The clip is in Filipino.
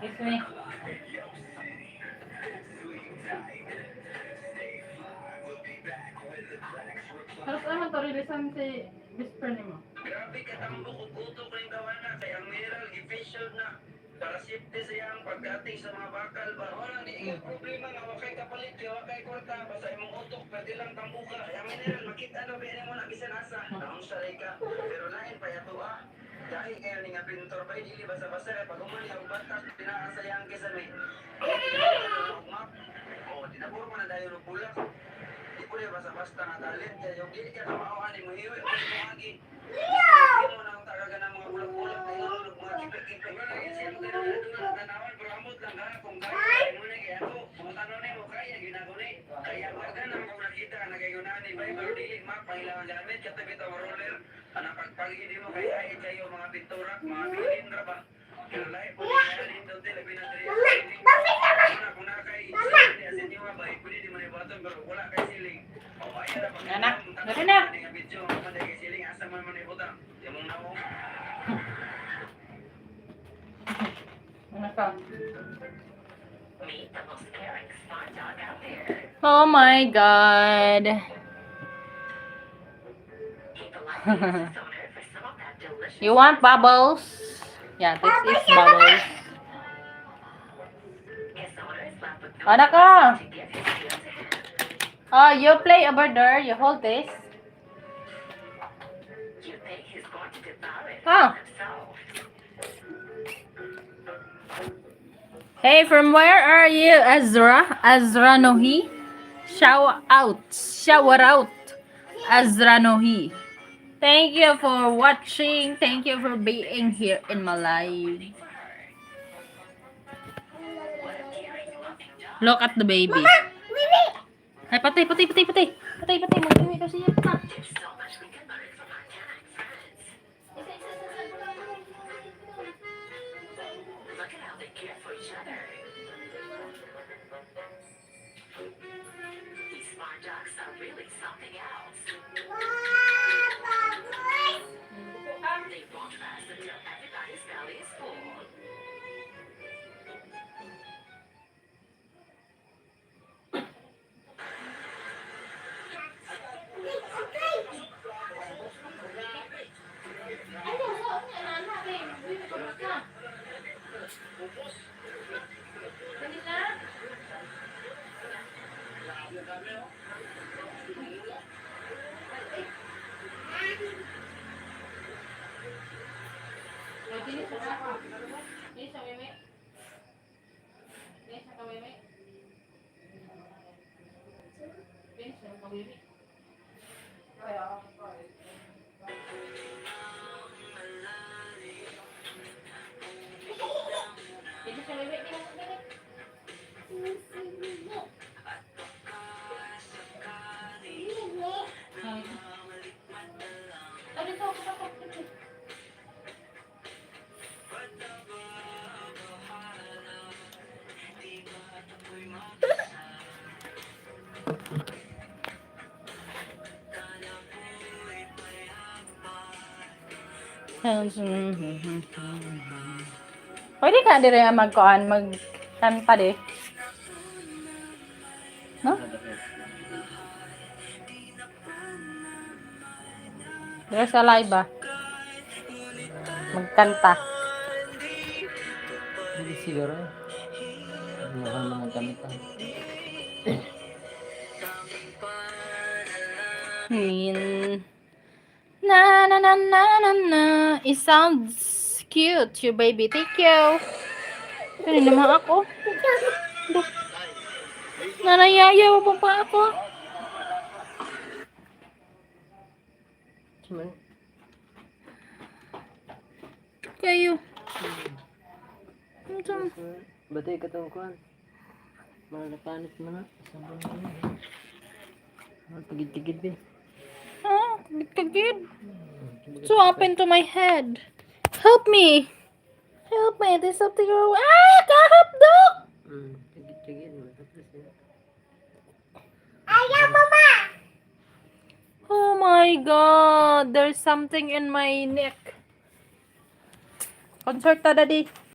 Kiss me. Harus naman to releasan si best friend mo. Grabe katambo ko utok rin gawa na kay ang mineral i-facial na para safety sa iyang pagdating sa mga bakal ba. Wala ni iyong problema nga wakay kapalit kaya wakay kwarta basta imong utok pwede lang tambuka. Kaya ang mineral makita no ba mo na bisan asa. Naon sa ka pero lain pa yato ah. Dahil ngayon ni nga pintor pa dili basa-basa kay pag umani ang batak pinaasayang kisa may. Oh, dinaburo mo na dayon og bulak. Di ko basta-basta nga talent kaya yung dili ka na mauhan mo hiwi o mo agi. Hindi mo nang talaga ng mga bulak-bulak na ilulog mga kipik-kipik. Wala yung siyempre na nanawan pero amot lang ha kung kaya mo na kaya ako kung tanong mo kaya ginaguni. Kaya wag na kung nakita ka nagayunani ba pero dili mapailangan gamit katabi ang roller. Anak pagpagili mo kaya ay kayo mga pintura mga bilindra ba. Kaya lahat po niya dito dili pinadiri. Kung nakay asin niyo ba pwede di man ibaton pero wala kay siling. Anak, gari na. Anak ka. Oh my God. You want bubbles? Yeah, this is bubbles. Anak ka. Oh, you play over there. You hold this. Oh. Hey, from where are you, Azra? Azra Nohi? Shower out. Shower out. Azra Nohi. Thank you for watching. Thank you for being here in my life. Look at the baby. Ay, patay. Mag-iwi kasi yan pa. Pwede ka dire magkanta di. No? Dire sa live ba? Magkanta. Hindi siguro. Mukhang mga gamit pa. Na na na na na na. It sounds cute, you baby. Thank you. Kaya naman ako. Nanayayaw mo pa ako. Cuman. Kayo. Batay katungkuan. Malapanit mo na. Sambang mo na. Pagid-tigid din. Ah, kagid. So happened to my head. Help me. Help me. There's something wrong. Ah, kahapdok. Pagid-tigid. Matapos yan. Ayaw, mama. Oh my God. There's something in my neck. Concert ta, daddy.